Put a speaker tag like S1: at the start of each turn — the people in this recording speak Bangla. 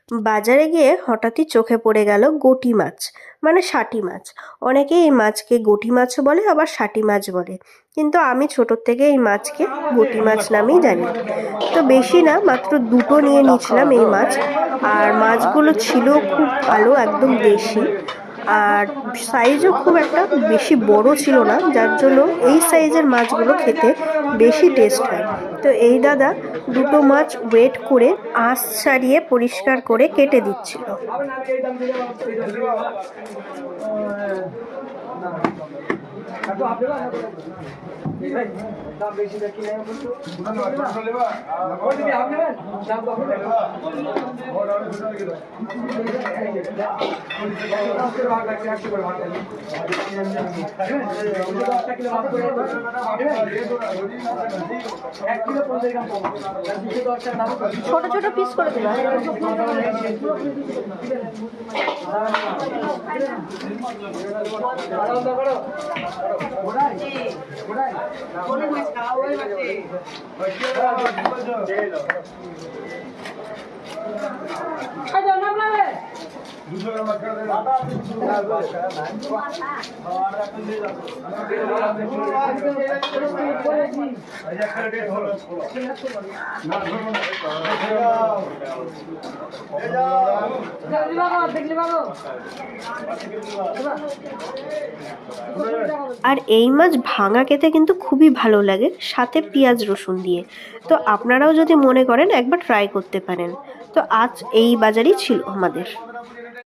S1: বাজারে গিয়ে হঠাৎই চোখে পড়ে গেল গটি মাছ, মানে শাটি মাছ। অনেকে এই মাছকে গটি মাছও বলে, আবার শাটি মাছ বলে, কিন্তু আমি ছোটোর থেকে এই মাছকে গটি মাছ নামেই জানি। তো বেশি না, মাত্র দুটো নিয়ে নিয়েছিলাম এই মাছ। আর মাছগুলো ছিল খুব ভালো, একদম দেশি। আর সাইজও খুব একটা বেশি বড় ছিল না, যার জন্য এই সাইজের মাছগুলো খেতে বেশি টেস্ট হয়। তো এই দাদা দুটো মাছ ওয়েট করে আঁশ ছাড়িয়ে পরিষ্কার করে কেটে দিচ্ছিল। ছোট ছোট পিস করে দিবা। আর এই মাছ ভাঙা খেতে কিন্তু খুবই ভালো লাগে, সাথে পেঁয়াজ রসুন দিয়ে। তো আপনারাও যদি মনে করেন একবার ট্রাই করতে পারেন। তো আজ এই বাজারই ছিল আমাদের।